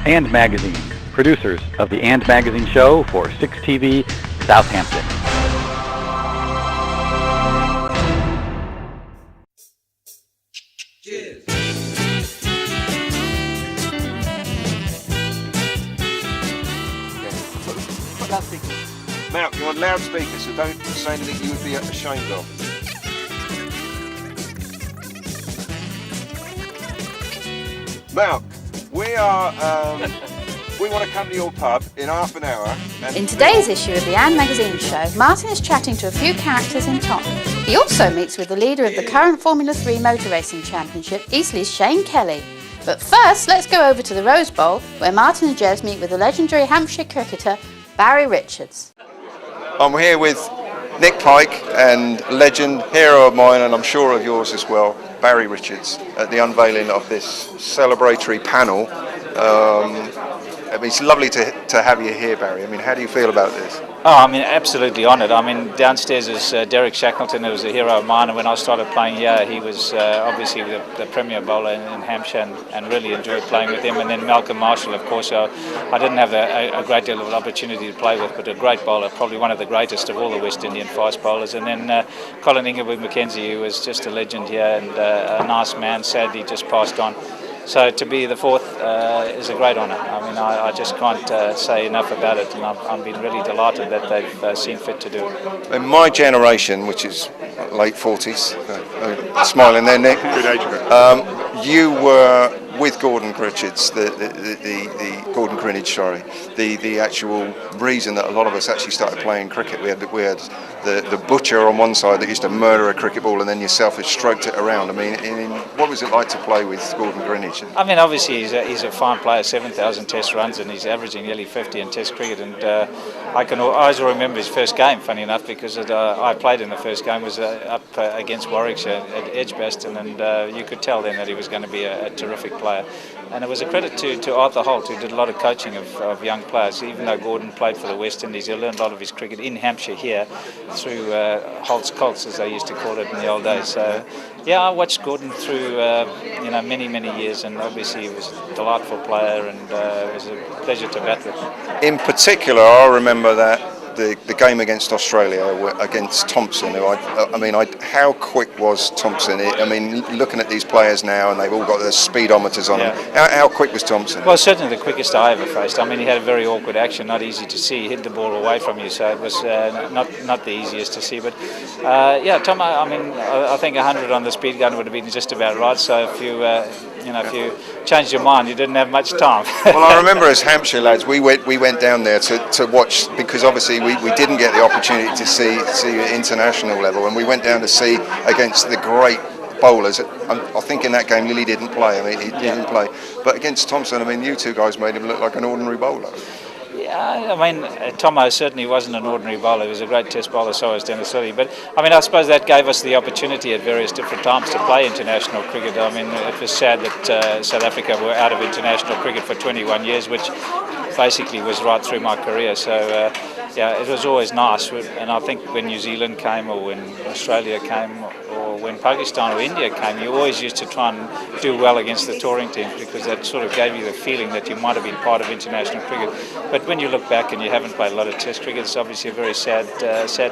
And Magazine, producers of the And Magazine show for 6TV Southampton. Now, you're on loudspeaker, so don't say anything you would be ashamed of. Malc, we want to come to your pub in half an hour. In today's issue of the And Magazine show, Martin is chatting to a few characters in Tottenham. He also meets with the leader of the current Formula 3 Motor Racing Championship, Eastleigh's Shane Kelly. But first, let's go over to the Rose Bowl, where Martin and Jez meet with the legendary Hampshire cricketer, Barry Richards. I'm here with Nick Pike and legend, hero of mine, and I'm sure of yours as well, Barry Richards, at the unveiling of this celebratory panel. I mean, it's lovely to have you here, Barry. I mean, how do you feel about this? Oh, I mean, absolutely honoured. I mean, downstairs is Derek Shackleton, who was a hero of mine, and when I started playing here, he was obviously the premier bowler in Hampshire, and really enjoyed playing with him. And then Malcolm Marshall, of course, I didn't have a great deal of opportunity to play with, but a great bowler, probably one of the greatest of all the West Indian fast bowlers. And then Colin Inglewood Mackenzie, who was just a legend here and a nice man, sadly just passed on. So to be the fourth is a great honour. I mean, I just can't say enough about it, and I've been really delighted that they've seen fit to do it. In my generation, which is late 40s, smiling there, Nick. Good age group. You were with Gordon Richards, the Gordon Greenidge, sorry, the actual reason that a lot of us actually started playing cricket. We had the butcher on one side that used to murder a cricket ball, and then yourself had stroked it around. I mean, what was it like to play with Gordon Greenidge? I mean, obviously he's a fine player, 7,000 Test runs, and he's averaging nearly 50 in Test cricket. And I always remember his first game, funny enough, because I played in the first game, was up against Warwickshire at Edgbaston, and you could tell then that he was going to be a terrific player. And it was a credit to Arthur Holt, who did a lot of coaching of young players. Even though Gordon played for the West Indies, he learned a lot of his cricket in Hampshire here through Holt's Colts, as they used to call it in the old days. So, yeah, I watched Gordon through many years, and obviously he was a delightful player, and it was a pleasure to bat with. In particular, I remember that the game against Australia, against Thompson, who how quick was Thompson? I mean, looking at these players now, and they've all got their speedometers on them. How quick was Thompson? Well, certainly the quickest I ever faced. I mean, he had a very awkward action, not easy to see. He hit the ball away from you, so it was not the easiest to see. But Tom, I think 100 on the speed gun would have been just about right. So if you changed your mind, you didn't have much time. Well, I remember as Hampshire lads, we went down there to watch, because obviously we didn't get the opportunity to see at international level, and we went down to see against the great bowlers. I think in that game Lilly didn't play. I mean, he didn't play, but against Thompson, I mean, you two guys made him look like an ordinary bowler. Yeah, I mean, Tomo certainly wasn't an ordinary bowler. He was a great Test bowler, so was Dennis Lilly. But I mean, I suppose that gave us the opportunity at various different times to play international cricket. I mean, it was sad that South Africa were out of international cricket for 21 years, which basically was right through my career. So it was always nice. And I think when New Zealand came, or when Australia came, or when Pakistan or India came, you always used to try and do well against the touring teams, because that sort of gave you the feeling that you might have been part of international cricket. But when you look back and you haven't played a lot of Test cricket, it's obviously a very sad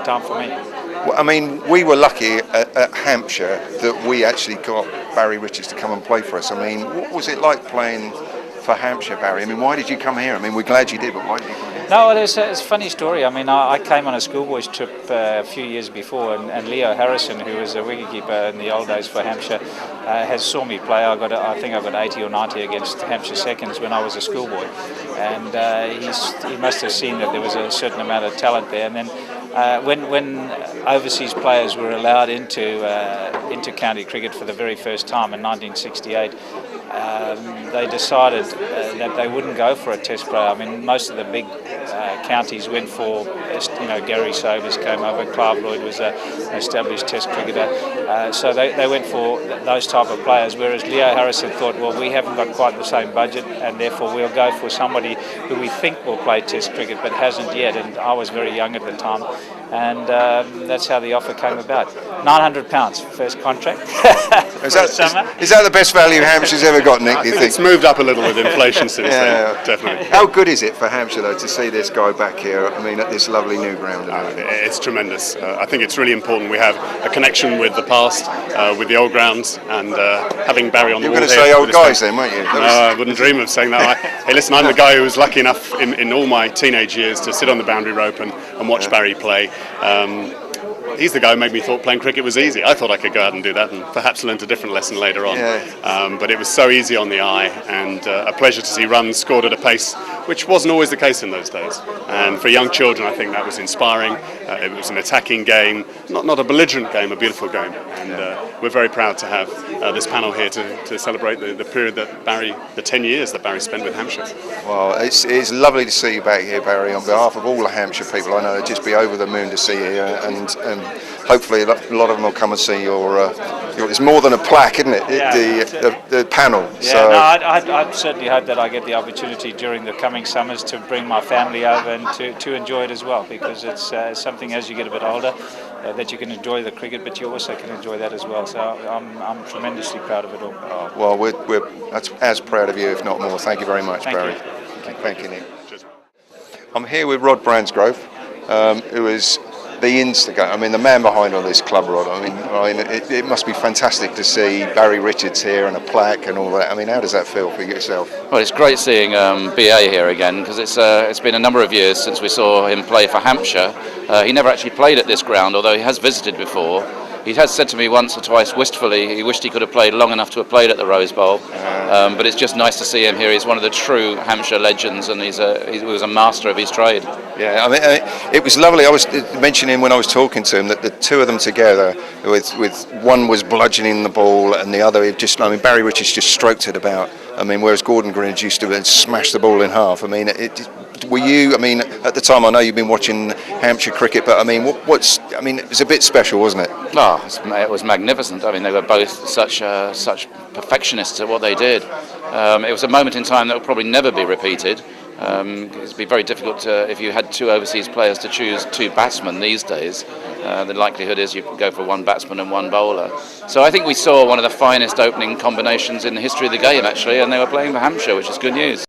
time for me. Well, I mean, we were lucky at Hampshire that we actually got Barry Richards to come and play for us. I mean, what was it like playing for Hampshire, Barry? I mean, why did you come here? I mean, we're glad you did, but why did you come here? No, it's a funny story. I mean, I came on a schoolboys trip a few years before, and Leo Harrison, who was a wicketkeeper in the old days for Hampshire, has saw me play. I think I got 80 or 90 against Hampshire seconds when I was a schoolboy, and he must have seen that there was a certain amount of talent there. And then when overseas players were allowed into county cricket for the very first time in 1968, they decided that they wouldn't go for a Test player. I mean, most of the big counties went for, Gary Sobers came over, Clive Lloyd was an established Test cricketer. So they went for those type of players, whereas Leo Harrison thought, well, we haven't got quite the same budget, and therefore we'll go for somebody who we think will play Test cricket but hasn't yet. And I was very young at the time, and that's how the offer came about. £900 first contract. Is that the best value Hampshire's ever got, Nick? I Do you think think? it's moved up a little with inflation since then, definitely. How good is it for Hampshire though to see this guy back here? I mean, at this lovely new ground. It's tremendous. I think it's really important we have a connection with the past, with the old grounds, and having Barry on the You're wall. You're going to say old guys then, weren't you? No, I wouldn't dream of saying that. Hey, listen, I'm the guy who was lucky enough in all my teenage years to sit on the boundary rope and watch Barry play. He's the guy who made me thought playing cricket was easy. I thought I could go out and do that and perhaps learnt a different lesson later on. But it was so easy on the eye, and a pleasure to see runs scored at a pace which wasn't always the case in those days. And for young children, I think that was inspiring. It was an attacking game, not a belligerent game, a beautiful game. And we're very proud to have this panel here to celebrate the period that Barry, the 10 years that Barry spent with Hampshire. Well, it's lovely to see you back here, Barry. On behalf of all the Hampshire people, I know they'd just be over the moon to see you, and hopefully a lot of them will come and see your it's more than a plaque, isn't it? The panel. Yeah, so. no, I certainly hope that I get the opportunity during the coming summers to bring my family over and to enjoy it as well, because it's something as you get a bit older that you can enjoy the cricket, but you also can enjoy that as well. So I'm tremendously proud of it all. Well, we're as proud of you, if not more. Thank you very much, Barry. Thank you, Nick. I'm here with Rod Bransgrove, who is the instigator. I mean, the man behind all this club, Rod. I mean, it must be fantastic to see Barry Richards here and a plaque and all that. I mean, how does that feel for yourself? Well, it's great seeing BA here again, because it's been a number of years since we saw him play for Hampshire. He never actually played at this ground, although he has visited before. He has said to me once or twice wistfully he wished he could have played long enough to have played at the Rose Bowl, but it's just nice to see him here. He's one of the true Hampshire legends, and he was a master of his trade. Yeah, I mean, it was lovely. I was mentioning when I was talking to him that the two of them together, with one was bludgeoning the ball and the other Barry Richards just stroked it about. I mean, whereas Gordon Greenidge used to smash the ball in half. I mean, were you? I mean, at the time, I know you've been watching Hampshire cricket, but I mean, it was a bit special, wasn't it? Oh, it was magnificent. I mean, they were both such perfectionists at what they did. It was a moment in time that will probably never be repeated. It'd be very difficult if you had two overseas players to choose two batsmen these days. The likelihood is you can go for one batsman and one bowler. So I think we saw one of the finest opening combinations in the history of the game, actually, and they were playing for Hampshire, which is good news.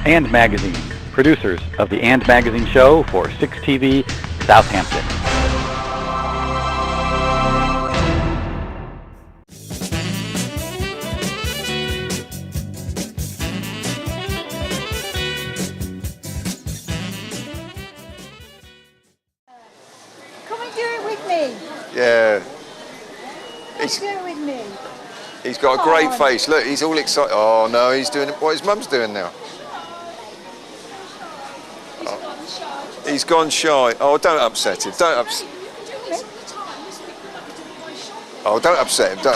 And Magazine, producers of the And Magazine show for 6TV, Southampton. Come and do it with me. Yeah. Do it with me. He's got a great face. Look, he's all excited. Oh no, he's doing what his mum's doing now. He's gone shy. Oh, don't upset him. Don't upset him. Don't upset him.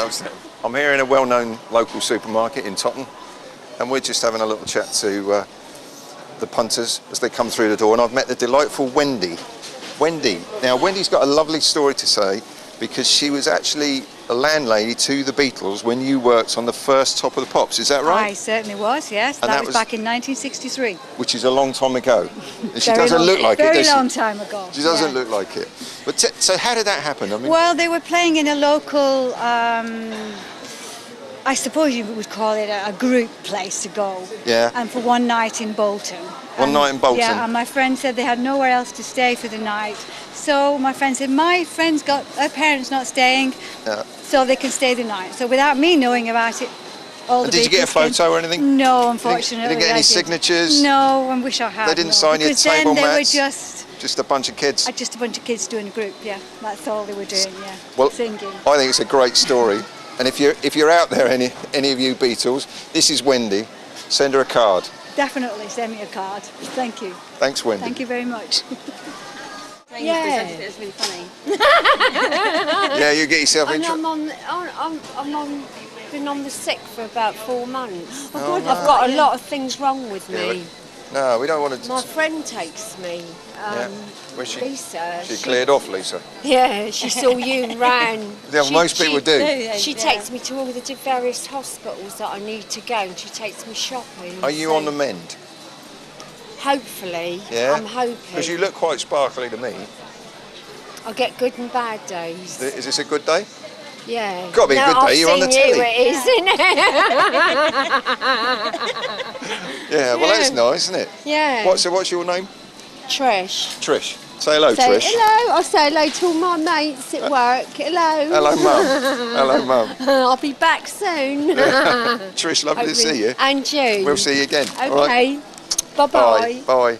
I'm here in a well-known local supermarket in Totton, and we're just having a little chat to the punters as they come through the door, and I've met the delightful Wendy. Now, Wendy's got a lovely story to say, because she was actually a landlady to the Beatles when you worked on the first Top of the Pops. Is that right? I certainly was, yes. And that was back in 1963. Which is a long time ago. And she Very doesn't long- look like it, Very does she? long time ago. She doesn't yeah. look like it. But so how did that happen? I mean, Well, they were playing in a local, I suppose you would call it a group place to go. Yeah. And for one night in Bolton. One night in Bolton? Yeah, and my friend said they had nowhere else to stay for the night. So my friend said, my friend's got her parents not staying, so they can stay the night. So without me knowing about it, all the did you get a photo or anything? No, unfortunately. You didn't get any signatures? No, I wish I had. They didn't sign your table then mats? they were just a bunch of kids? Just a bunch of kids doing a group, yeah. That's all they were doing, yeah. Well, singing. I think it's a great story. And if you're out there, any of you Beatles, this is Wendy. Send her a card. definitely send me a card. Thank you. Thanks, Wendy. Thank you very much. Yeah, it's really funny. Yeah, you get yourself And in been on the sick for about 4 months. Oh, no. I've got a lot of things wrong with Yeah, me. No, we don't want to. My friend takes me, Where's she? Lisa. She cleared off, Lisa. Yeah, she saw you and ran. Yeah, most people do. She takes me to all the various hospitals that I need to go, and she takes me shopping. Are you on the mend? Hopefully, Yeah. I'm hoping. Because you look quite sparkly to me. I get good and bad days. Is this a good day? Yeah. Got to be a good day. You're on the telly. It is, isn't it? Yeah. Well, that's nice, isn't it? Yeah. What's your name? Trish. Trish. Say hello, Say Trish. hello. I'll say hello to all my mates at work. Hello. Hello, Mum. Hello, Mum. I'll be back soon. Trish, lovely to see you. And you. We'll see you again. Okay. All right? Bye-bye. Bye.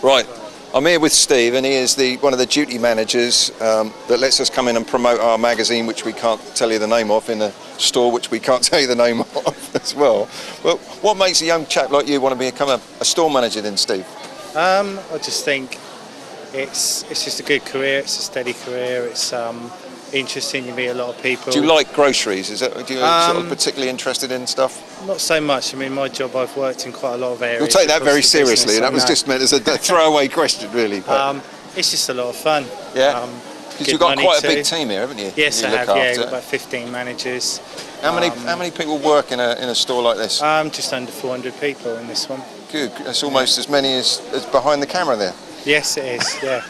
Right. I'm here with Steve, and he is one of the duty managers that lets us come in and promote our magazine, which we can't tell you the name of, in a store which we can't tell you the name of as well. But what makes a young chap like you want to become a store manager then, Steve? I just think it's just a good career. It's a steady career. It's interesting. You meet a lot of people. Do you like groceries? Do you sort of particularly interested in stuff? Not so much. I mean, my job, I've worked in quite a lot of areas. You'll take that very across the business, seriously. That was and just meant as a throwaway question, really. But, it's just a lot of fun. yeah. Because you've got quite a big team here, haven't you? Yes, you I have. Yeah, got about 15 managers. How many people work in a store like this? Just under 400 people in this one. Good. That's almost as many as behind the camera there. Yes, it is. Yeah.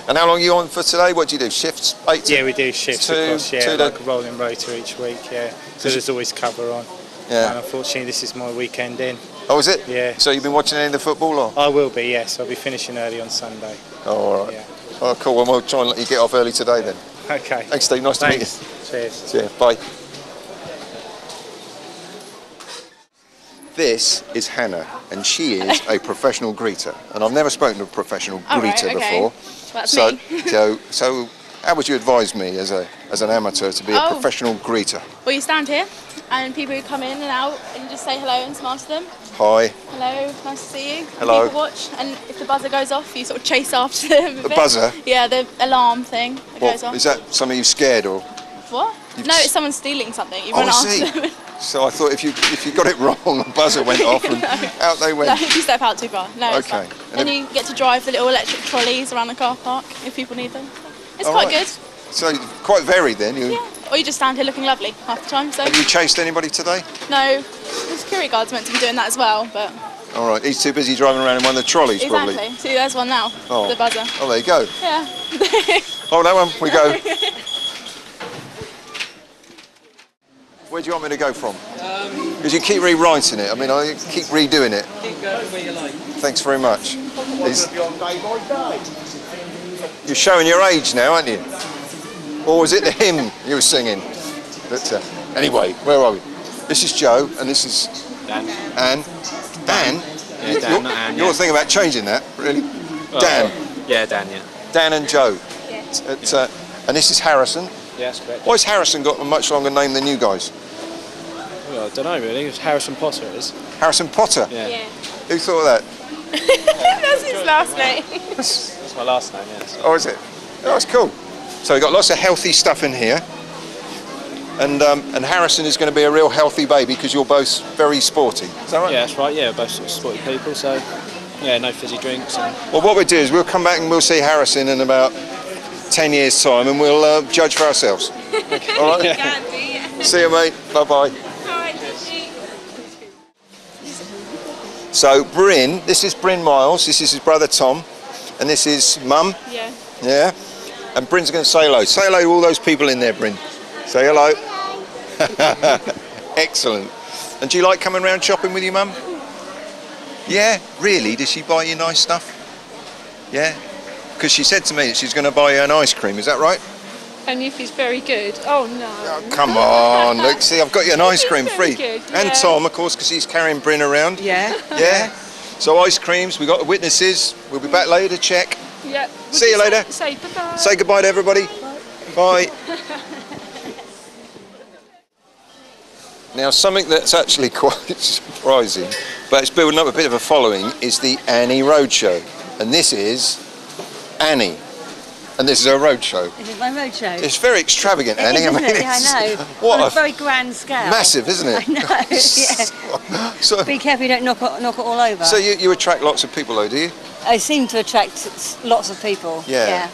And how long are you on for today? What do you do? Shifts? 8 to Yeah, we do shifts across. Yeah, like a rolling rotor each week. Yeah. So there's always cover on. Yeah. And unfortunately, this is my weekend in. Oh, is it? Yeah. So you've been watching any of the football, or? I will be. Yes, I'll be finishing early on Sunday. Oh, all right. Yeah. Oh, cool. Well, we'll try and let you get off early today then. Okay. Thanks, Steve. Nice to meet you. Cheers. Yeah. Bye. This is Hannah, and she is a professional greeter. And I've never spoken to a professional greeter before. That's me. So, how would you advise me as an amateur to be a professional greeter? Well, you stand here, and people who come in and out, and you just say hello and smile to them. Hi. Hello, nice to see you. Hello. People watch, and if the buzzer goes off, you sort of chase after them. The buzzer? Yeah, the alarm thing that goes off. Is that something you've scared, or? What? No, it's someone stealing something. You run I after see. them. So I thought if you got it wrong, the buzzer went off and out they went. No, if you step out too far. No, it's Okay. fine. Then you get to drive the little electric trolleys around the car park if people need them. It's All quite right. good. So quite varied then. Yeah. Or you just stand here looking lovely half the time. So. Have you chased anybody today? No, the security guard's meant to be doing that as well, but. All right. He's too busy driving around in one of the trolleys, Exactly. probably. See, there's one now. Oh. The buzzer. Oh, there you go. Yeah. Oh, that one. We go. Where do you want me to go from? Because you keep rewriting it. I mean, I keep redoing it. Keep going where you like. Thanks very much. You're showing your age now, aren't you? Or was it the hymn you were singing? But, anyway, where are we? This is Joe, and this is Dan. Anne. Dan? Yeah, Dan, not Anne. You're thinking about changing that, really? Dan. Yeah, Dan, yeah. Dan and Joe. Yeah. And this is Harrison. Yeah, that's correct. Why's Harrison got a much longer name than you guys? Well, I don't know really. It's Harrison Potter, it is. Harrison Potter? Yeah. Who thought of that? That's his last name. That's my last name, yeah. So. Oh, is it? Oh, that's cool. So we've got lots of healthy stuff in here. And Harrison is going to be a real healthy baby because you're both very sporty. Is that right? Yeah, that's right. Yeah, we're both sort of sporty people, so yeah, no fizzy drinks. And... Well, what we'll do is we'll come back and we'll see Harrison in about 10 years' time and we'll judge for ourselves. All right? Yeah. See you, mate. Bye-bye. So, Bryn, this is Bryn Miles, this is his brother Tom, and this is Mum. Yeah. Yeah? And Bryn's going to say hello. Say hello to all those people in there, Bryn. Say hello. Excellent. And do you like coming around shopping with your Mum? Yeah? Really? Does she buy you nice stuff? Yeah? Because she said to me that she's going to buy you an ice cream, is that right? Only if it's very good. Oh no. Oh, come on, look, see, I've got you an ice cream free. Good, And yeah. Tom, of course, because he's carrying Bryn around. Yeah. Yeah? So ice creams, we've got the witnesses. We'll be back later to check. Yeah. See you later. Say bye-bye. Say goodbye to everybody. Bye. Now, something that's actually quite surprising, but it's building up a bit of a following, is the Annie Roadshow. And this is Annie. And this is her roadshow. This is my roadshow. It's very extravagant, Annie. It is, isn't it? Yeah, I know. What On a very grand scale. Massive, isn't it? I know, yeah. So, be careful you don't knock it all over. So you attract lots of people, though, do you? I seem to attract lots of people. Yeah.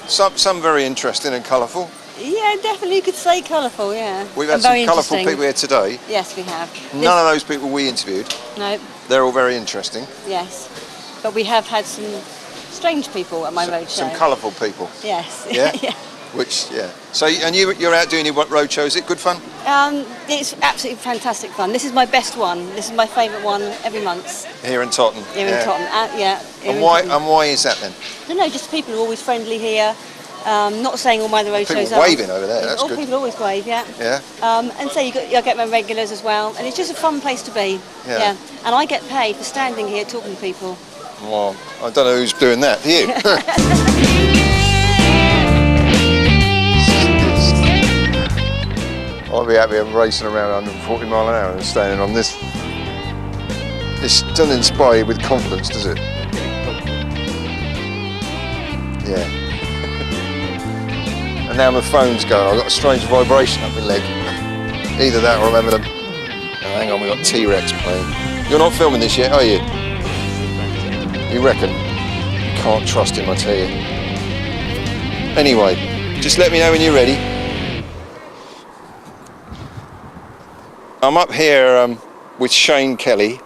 Some very interesting and colourful. Yeah, definitely you could say colourful, yeah. We've had some colourful people here today. Yes, we have. None of those people we interviewed. No. They're all very interesting. Yes. But we have had some strange people at my roadshow. Some colourful people. Yes. Yeah? Yeah. Which, yeah. So, and you're out doing your roadshow, is it good fun? It's absolutely fantastic fun. This is my best one. This is my favourite one every month. Here in Totton? Here in Totton, yeah. And why is that then? I don't know, just people are always friendly here. Not saying all my other roadshows people waving over there, that's good. People always wave, yeah. Yeah. And so you get my regulars as well, and it's just a fun place to be. Yeah. And I get paid for standing here talking to people. Well, I don't know who's doing that. Do you? I'll be happy I'm racing around 140 mile an hour and standing on this. This doesn't inspire you with confidence, does it? Yeah. And now my phone's going. I've got a strange vibration up my leg. Either that or I'm having a... Oh, hang on, we've got T-Rex playing. You're not filming this yet, are you? You reckon? You can't trust him, I tell you. Anyway, just let me know when you're ready. I'm up here with Shane Kelly,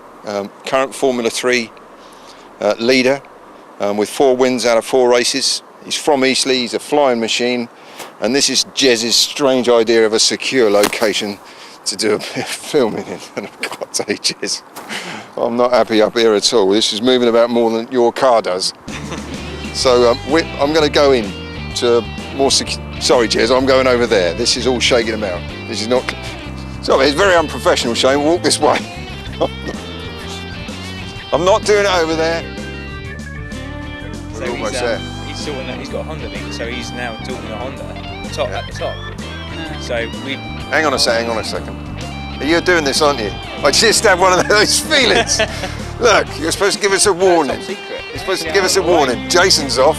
current Formula 3 leader, with 4 wins out of 4 races. He's from Eastleigh, he's a flying machine, and this is Jez's strange idea of a secure location to do a bit of filming in. And I've got to say, Jez, I'm not happy up here at all. This is moving about more than your car does. So I'm going to go in to more secure. Sorry, Jez, I'm going over there. This is all shaking about. This is not. Sorry, it's very unprofessional, Shane. Walk this way. I'm not doing it over there. We're So almost there. He's got a Honda link, so he's now talking a Honda at the top. So we. Hang on a second. You're doing this, aren't you? I just had one of those feelings. Look, you're supposed to give us a warning. You're supposed to give us a warning. Jason's off.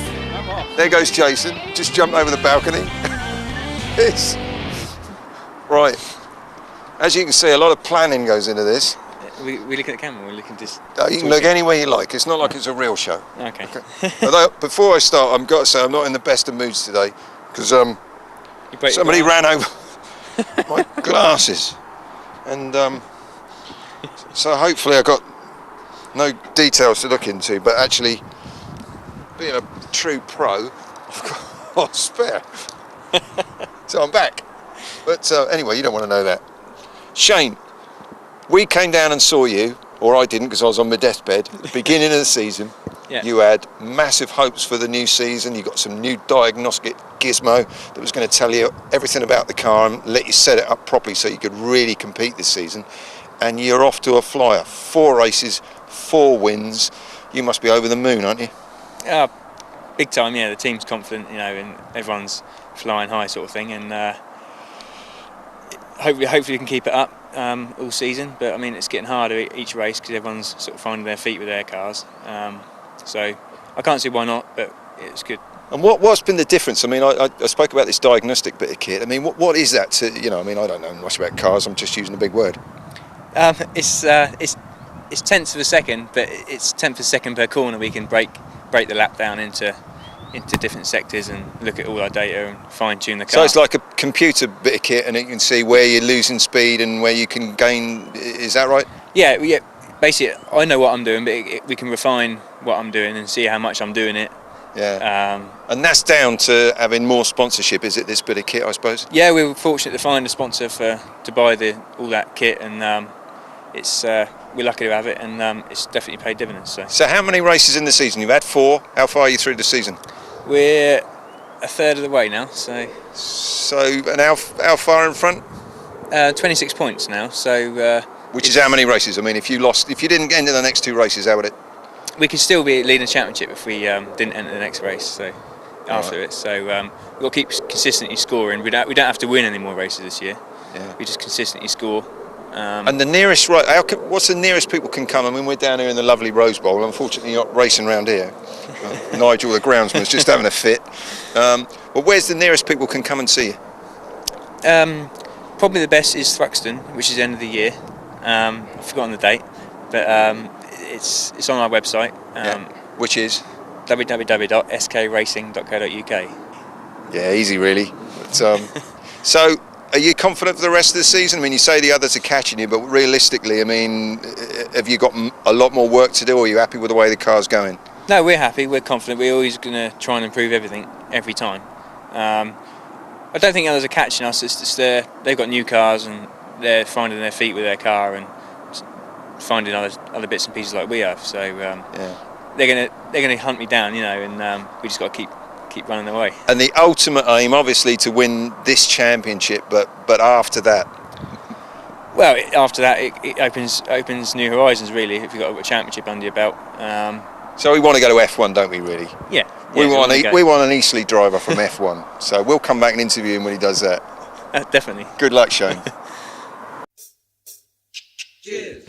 There goes Jason. Just jumped over the balcony. It's right. As you can see, a lot of planning goes into this. We look at the camera. We're looking just. You can look any way you like. It's not like it's a real show. Okay. Although, before I start, I've got to say I'm not in the best of moods today because somebody ran over my glasses, and so hopefully I got no details to look into. But actually, being a true pro, I've got a spare, so I'm back. But anyway, you don't want to know that. Shane, we came down and saw you, or I didn't because I was on my deathbed, at the beginning of the season. Yeah. You had massive hopes for the new season. You got some new diagnostic gizmo that was going to tell you everything about the car and let you set it up properly so you could really compete this season. And you're off to a flyer. 4 races, 4 wins. You must be over the moon, aren't you? Big time, yeah. The team's confident, and everyone's flying high sort of thing. And hopefully we can keep it up all season. But I mean, it's getting harder each race because everyone's sort of finding their feet with their cars. So I can't see why not, but it's good. And what's been the difference? I mean, I spoke about this diagnostic bit of kit. I mean, what is that? I mean, I don't know much about cars. I'm just using a big word. It's tenths of a second, but it's tenths of a second per corner. We can break the lap down into different sectors and look at all our data and fine tune the car. So it's like a computer bit of kit, and it can see where you're losing speed and where you can gain. Is that right? Yeah. Basically, I know what I'm doing, but we can refine what I'm doing and see how much I'm doing it. Yeah. And that's down to having more sponsorship, is it? This bit of kit, I suppose. Yeah, we were fortunate to find a sponsor to buy all that kit, and we're lucky to have it, and it's definitely paid dividends. So how many races in the season? You've had 4. How far are you through the season? We're a third of the way now. So and how far in front? 26 points now. So. Which is how many races? I mean, if you didn't get into the next 2 races, how would it? We could still be leading the championship if we didn't enter the next race. So after it, so we've got to keep consistently scoring. We don't have to win any more races this year. Yeah. We just consistently score, And the nearest, what's the nearest people can come? I mean, we're down here in the lovely Rose Bowl. Unfortunately, you're not racing around here. Nigel, the groundsman's just having a fit. But where's the nearest people can come and see you? Probably the best is Thruxton, which is the end of the year. I've forgotten the date, but it's on our website. Which is? www.skracing.co.uk. Yeah, easy really. But, so, are you confident for the rest of the season? I mean, you say the others are catching you, but realistically, I mean, have you got a lot more work to do, or are you happy with the way the car's going? No, we're happy, we're confident. We're always going to try and improve everything, every time. I don't think others are catching us. It's just they've got new cars and they're finding their feet with their car and finding other bits and pieces like we have. So they're gonna hunt me down, and we just got to keep running away. And the ultimate aim, obviously, to win this championship. But after that, well, after that it opens new horizons. Really, if you've got a championship under your belt. So we want to go to F1, don't we? Really? Yeah. We want an Eastleigh driver from F1. So we'll come back and interview him when he does that. Definitely. Good luck, Shane. Cheers.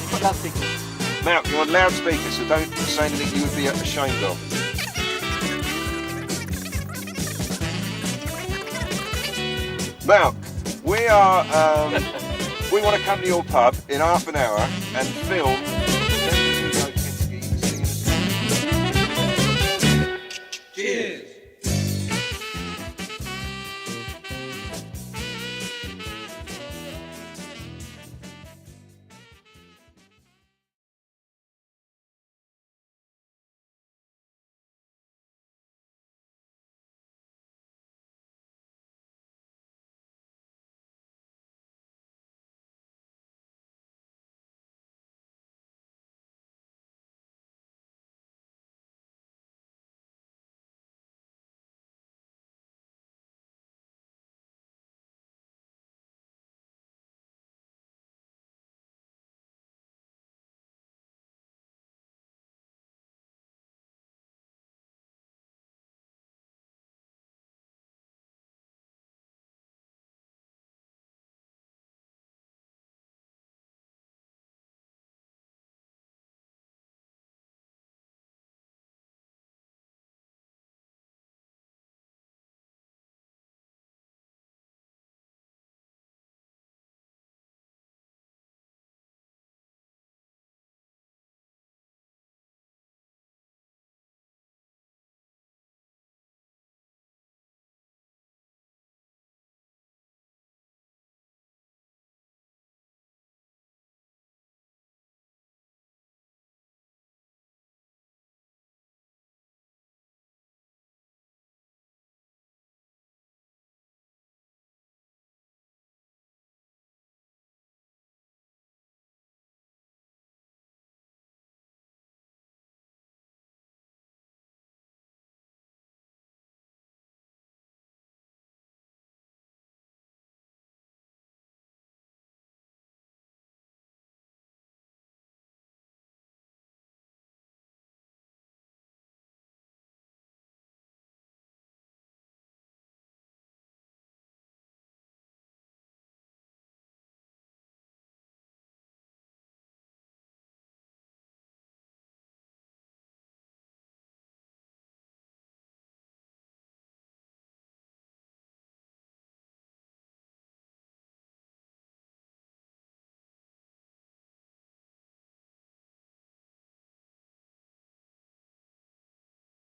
Put loudspeaker. Malc, you're on loudspeaker, so don't say anything you would be ashamed of. Malc, we want to come to your pub in half an hour and film